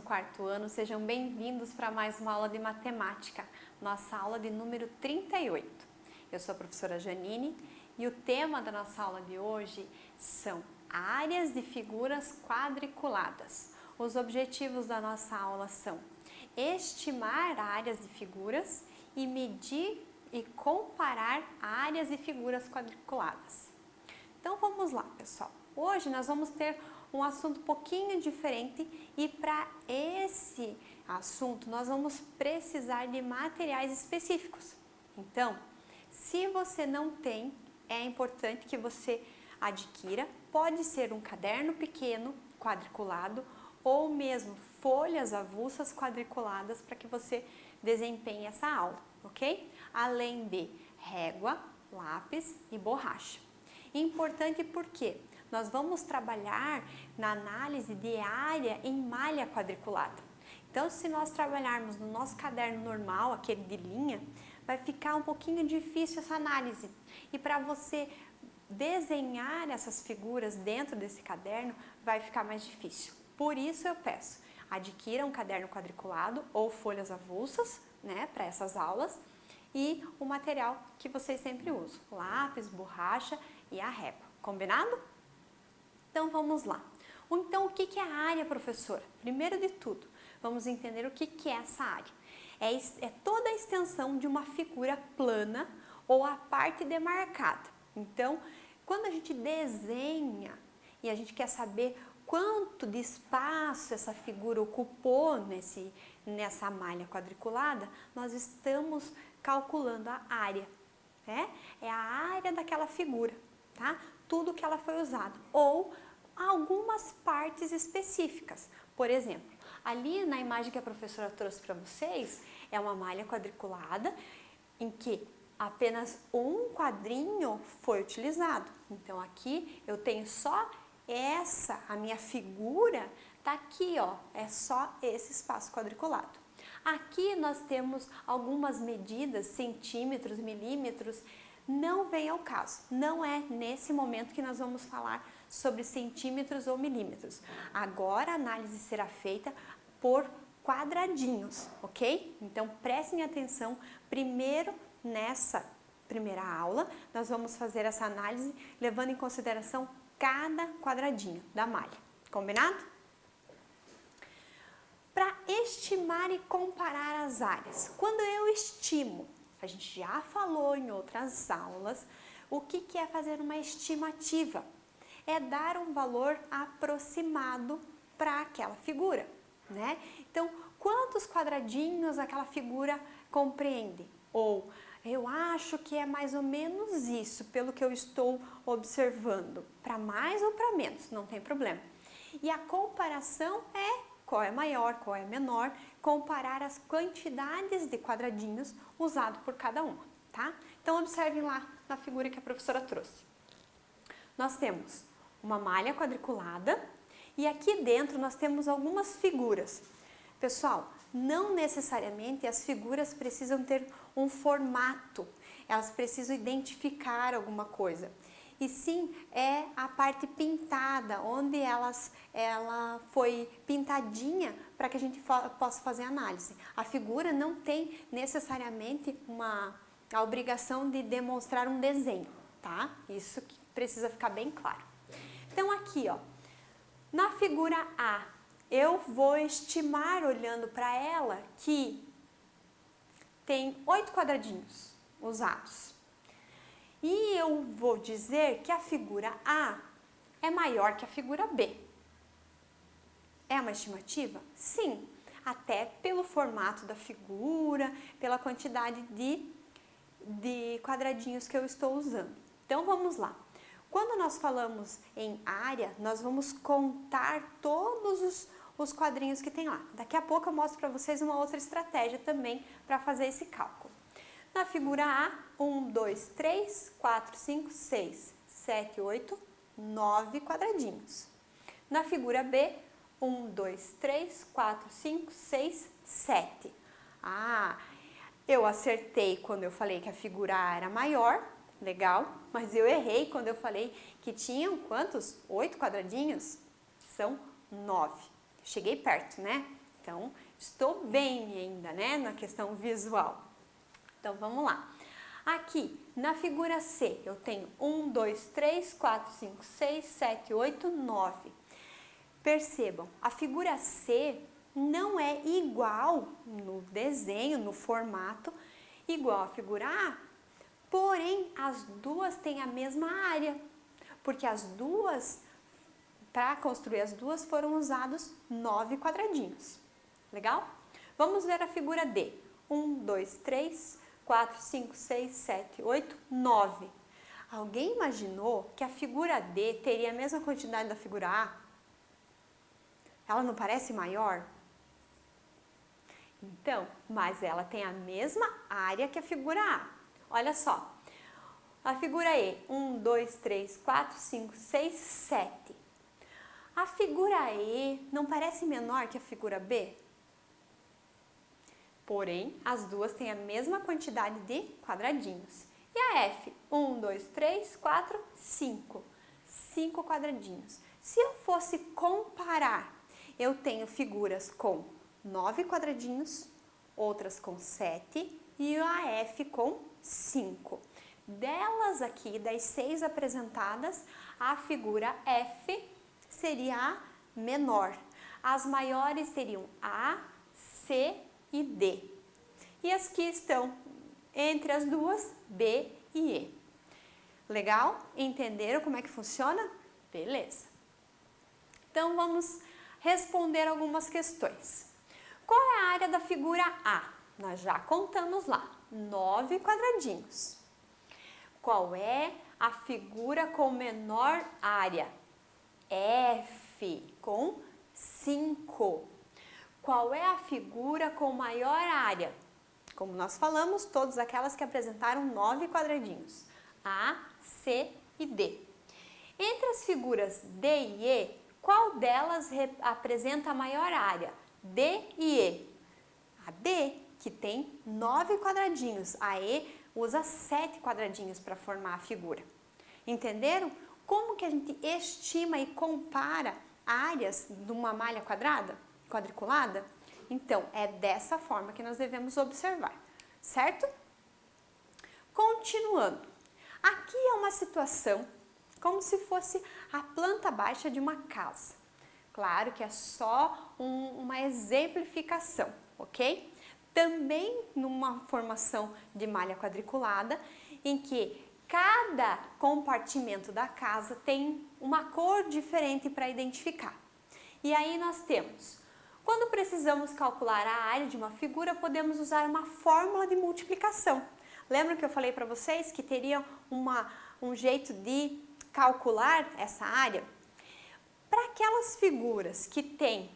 4º ano, sejam bem-vindos para mais uma aula de matemática, nossa aula de número 38. Eu sou a professora Janine e o tema da nossa aula de hoje são áreas de figuras quadriculadas. Os objetivos da nossa aula são estimar áreas de figuras e medir e comparar áreas de figuras quadriculadas. Então vamos lá, pessoal. Hoje nós vamos ter um assunto um pouquinho diferente e para esse assunto nós vamos precisar de materiais específicos. Então, se você não tem, é importante que você adquira. Pode ser um caderno pequeno quadriculado ou mesmo folhas avulsas quadriculadas para que você desempenhe essa aula, ok? Além de régua, lápis e borracha. Importante porque nós vamos trabalhar na análise de área em malha quadriculada. Então, se nós trabalharmos no nosso caderno normal, aquele de linha, vai ficar um pouquinho difícil essa análise. E para você desenhar essas figuras dentro desse caderno, vai ficar mais difícil. Por isso eu peço, adquira um caderno quadriculado ou folhas avulsas, né, para essas aulas, e o material que vocês sempre usam, lápis, borracha e a régua. Combinado? Então vamos lá. Então o que é a área, professora? Primeiro de tudo, vamos entender o que é essa área. É toda a extensão de uma figura plana ou a parte demarcada. Então, quando a gente desenha e a gente quer saber quanto de espaço essa figura ocupou nessa malha quadriculada, nós estamos calculando a área, né? É a área daquela figura, tá? Tudo que ela foi usada, ou algumas partes específicas. Por exemplo, ali na imagem que a professora trouxe para vocês, é uma malha quadriculada em que apenas um quadrinho foi utilizado. Então aqui eu tenho só a minha figura tá aqui, ó, é só esse espaço quadriculado. Aqui nós temos algumas medidas, centímetros, milímetros, não vem ao caso, não é nesse momento que nós vamos falar sobre centímetros ou milímetros. Agora a análise será feita por quadradinhos, ok? Então prestem atenção, primeiro nessa primeira aula, nós vamos fazer essa análise levando em consideração cada quadradinho da malha, combinado? Para estimar e comparar as áreas, quando eu estimo, a gente já falou em outras aulas, o que é fazer uma estimativa? É dar um valor aproximado para aquela figura, né? Então, quantos quadradinhos aquela figura compreende? Ou, eu acho que é mais ou menos isso, pelo que eu estou observando. Para mais ou para menos, não tem problema. E a comparação é qual é maior, qual é menor, comparar as quantidades de quadradinhos usados por cada uma, tá? Então, observem lá na figura que a professora trouxe. Nós temos uma malha quadriculada e aqui dentro nós temos algumas figuras. Pessoal, não necessariamente as figuras precisam ter um formato, elas precisam identificar alguma coisa. E sim, é a parte pintada, onde ela foi pintadinha para que a gente possa fazer análise. A figura não tem necessariamente a obrigação de demonstrar um desenho, tá? Isso que precisa ficar bem claro. Então aqui, ó, na figura A, eu vou estimar, olhando para ela, que tem 8 quadradinhos usados. E eu vou dizer que a figura A é maior que a figura B. É uma estimativa? Sim, até pelo formato da figura, pela quantidade de quadradinhos que eu estou usando. Então vamos lá. Quando nós falamos em área, nós vamos contar todos os quadrinhos que tem lá. Daqui a pouco eu mostro para vocês uma outra estratégia também para fazer esse cálculo. Na figura A, 1, 2, 3, 4, 5, 6, 7, 8, 9 quadradinhos. Na figura B, 1, 2, 3, 4, 5, 6, 7. Ah, eu acertei quando eu falei que a figura A era maior, legal, mas eu errei quando eu falei que tinham quantos? 8 quadradinhos? São 9. Cheguei perto, né? Então, estou bem ainda, né, na questão visual. Então, vamos lá. Aqui, na figura C, eu tenho 1, 2, 3, 4, 5, 6, 7, 8, 9. Percebam, a figura C não é igual no desenho, no formato, igual à figura A. Porém, as duas têm a mesma área, porque as duas, para construir as duas, foram usados 9 quadradinhos. Legal? Vamos ver a figura D. 1, 2, 3, 4, 5, 6, 7, 8, 9. Alguém imaginou que a figura D teria a mesma quantidade da figura A? Ela não parece maior? Então, mas ela tem a mesma área que a figura A. Olha só. A figura E, 1, 2, 3, 4, 5, 6, 7. A figura E não parece menor que a figura B? Porém, as duas têm a mesma quantidade de quadradinhos. E a F? 1, 2, 3, 4, 5. 5 quadradinhos. Se eu fosse comparar, eu tenho figuras com 9 quadradinhos, outras com 7 e a F com 5. Delas aqui, das 6 apresentadas, a figura F seria a menor. As maiores seriam A, C e D. E as que estão entre as duas, B e E. Legal? Entenderam como é que funciona? Beleza. Então, vamos responder algumas questões. Qual é a área da figura A? Nós já contamos lá, 9 quadradinhos. Qual é a figura com menor área? F, com 5. Qual é a figura com maior área? Como nós falamos, todas aquelas que apresentaram 9 quadradinhos. A, C e D. Entre as figuras D e E, qual delas apresenta a maior área? D e E. A D, que tem 9 quadradinhos. A E usa 7 quadradinhos para formar a figura. Entenderam? Como que a gente estima e compara áreas de uma malha quadriculada? Então, é dessa forma que nós devemos observar, certo? Continuando. Aqui é uma situação como se fosse a planta baixa de uma casa. Claro que é só uma exemplificação, ok? Também numa formação de malha quadriculada, em que cada compartimento da casa tem uma cor diferente para identificar. E aí nós temos, quando precisamos calcular a área de uma figura, podemos usar uma fórmula de multiplicação. Lembra que eu falei para vocês que teria um jeito de calcular essa área? Para aquelas figuras que têm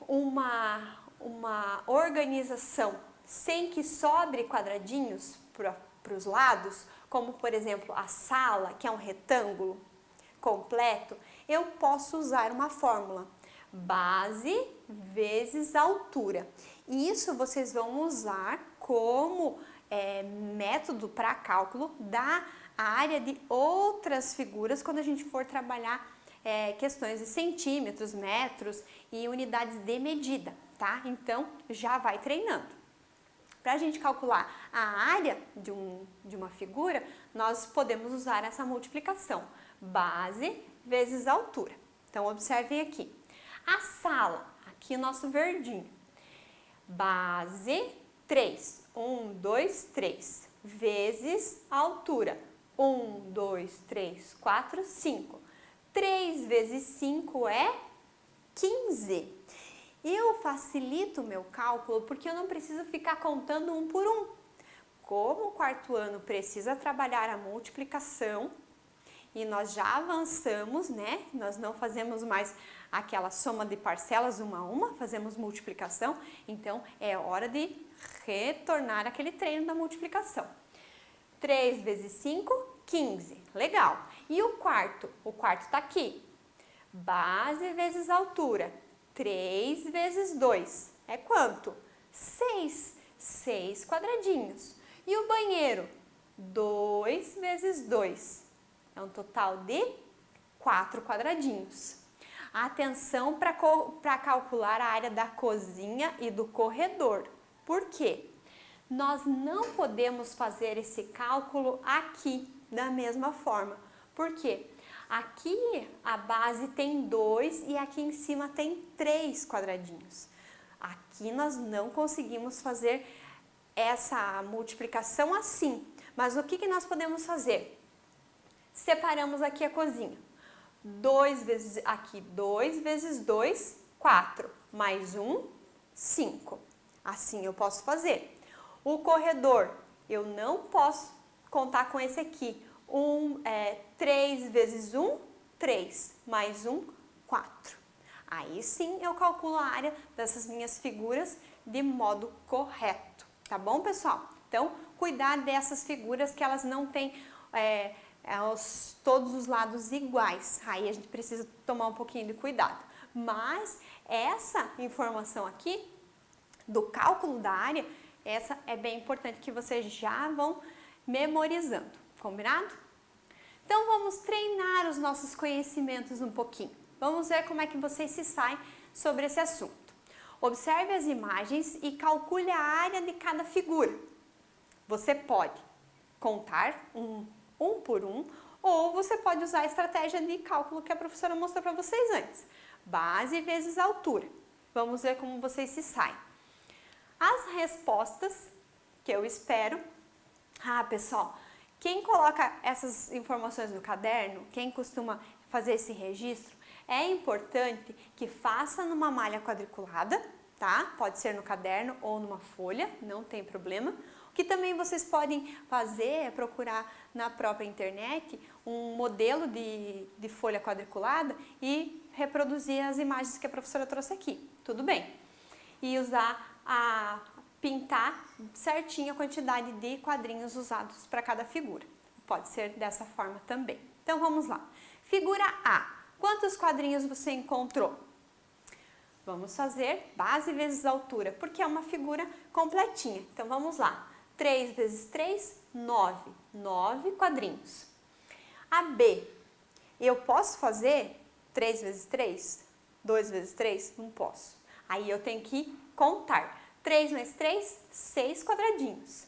uma organização sem que sobre quadradinhos para os lados, como por exemplo a sala, que é um retângulo completo, eu posso usar uma fórmula, base vezes altura. E isso vocês vão usar como método para cálculo da área de outras figuras quando a gente for trabalhar questões de centímetros, metros e unidades de medida, tá? Então, já vai treinando. Para a gente calcular a área de uma figura, nós podemos usar essa multiplicação, base vezes altura. Então, observem aqui. A sala, aqui o nosso verdinho, base 3, 1, 2, 3, vezes altura, 1, 2, 3, 4, 5. 3 vezes 5 é 15. Eu facilito o meu cálculo porque eu não preciso ficar contando um por um. Como o quarto ano precisa trabalhar a multiplicação e nós já avançamos, né? Nós não fazemos mais aquela soma de parcelas uma a uma, fazemos multiplicação. Então, é hora de retornar aquele treino da multiplicação. 3 vezes 5, 15. Legal. E o quarto? O quarto está aqui. Base vezes altura. 3 vezes 2 é quanto? 6. 6 quadradinhos. E o banheiro? 2 vezes 2. É um total de 4 quadradinhos. Atenção para calcular a área da cozinha e do corredor. Por quê? Nós não podemos fazer esse cálculo aqui da mesma forma. Por quê? Aqui a base tem 2 e aqui em cima tem 3 quadradinhos. Aqui nós não conseguimos fazer essa multiplicação assim. Mas o que nós podemos fazer? Separamos aqui a cozinha. 2 vezes 2, 4. Mais 1, 5. Assim eu posso fazer. O corredor, eu não posso contar com esse aqui. 3 vezes 1, 3. Mais 1, 4. Aí sim eu calculo a área dessas minhas figuras de modo correto. Tá bom, pessoal? Então, cuidar dessas figuras que elas não têm todos os lados iguais. Aí a gente precisa tomar um pouquinho de cuidado. Mas essa informação aqui, do cálculo da área, essa é bem importante que vocês já vão memorizando. Combinado? Então, vamos treinar os nossos conhecimentos um pouquinho. Vamos ver como é que vocês se saem sobre esse assunto. Observe as imagens e calcule a área de cada figura. Você pode contar um por um, ou você pode usar a estratégia de cálculo que a professora mostrou para vocês antes. Base vezes altura. Vamos ver como vocês se saem. As respostas que eu espero... pessoal, quem coloca essas informações no caderno, quem costuma fazer esse registro, é importante que faça numa malha quadriculada, tá? Pode ser no caderno ou numa folha, não tem problema. O que também vocês podem fazer é procurar na própria internet um modelo de folha quadriculada e reproduzir as imagens que a professora trouxe aqui. Tudo bem. E pintar certinho a quantidade de quadrinhos usados para cada figura. Pode ser dessa forma também. Então vamos lá. Figura A. Quantos quadrinhos você encontrou? Vamos fazer base vezes altura, porque é uma figura completinha. Então vamos lá. 3 vezes 3, 9. 9 quadrinhos. A B. Eu posso fazer 3 vezes 3? 2 vezes 3? Não posso. Aí eu tenho que contar. 3 mais 3, 6 quadradinhos.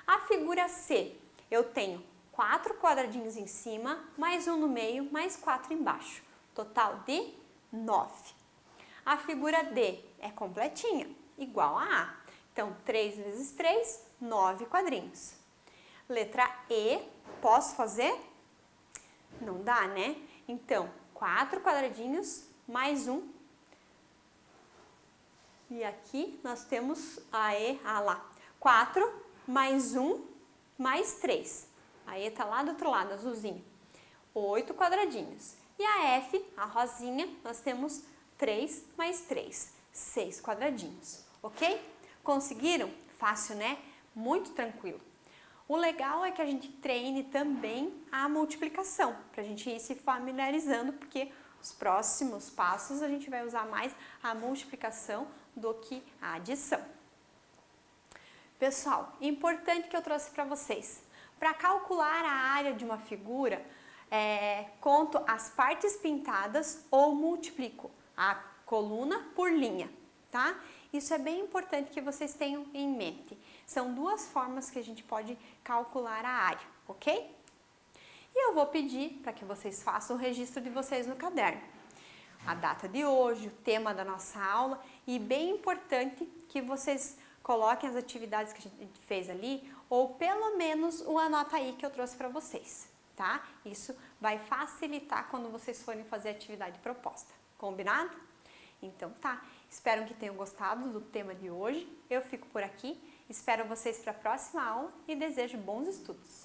A figura C. Eu tenho 4 quadradinhos em cima, mais 1 no meio, mais 4 embaixo. Total de 9. A figura D é completinha, igual a A. Então, 3 vezes 3, 9 quadrinhos. Letra E, posso fazer? Não dá, né? Então, 4 quadradinhos, mais 1. E aqui nós temos a E, lá. 4 mais 1, mais 3. A E tá lá do outro lado, azulzinho. 8 quadradinhos. E a F, a rosinha, nós temos 3 mais 3, 6 quadradinhos, ok? Conseguiram? Fácil, né? Muito tranquilo. O legal é que a gente treine também a multiplicação, para a gente ir se familiarizando, porque os próximos passos a gente vai usar mais a multiplicação do que a adição. Pessoal, importante que eu trouxe para vocês. Para calcular a área de uma figura, conto as partes pintadas ou multiplico a coluna por linha, tá? Isso é bem importante que vocês tenham em mente. São duas formas que a gente pode calcular a área, ok? E eu vou pedir para que vocês façam o registro de vocês no caderno. A data de hoje, o tema da nossa aula e bem importante que vocês coloquem as atividades que a gente fez ali ou pelo menos o anota aí que eu trouxe para vocês, tá? Isso vai facilitar quando vocês forem fazer a atividade proposta. Combinado? Então tá, espero que tenham gostado do tema de hoje. Eu fico por aqui, espero vocês para a próxima aula e desejo bons estudos.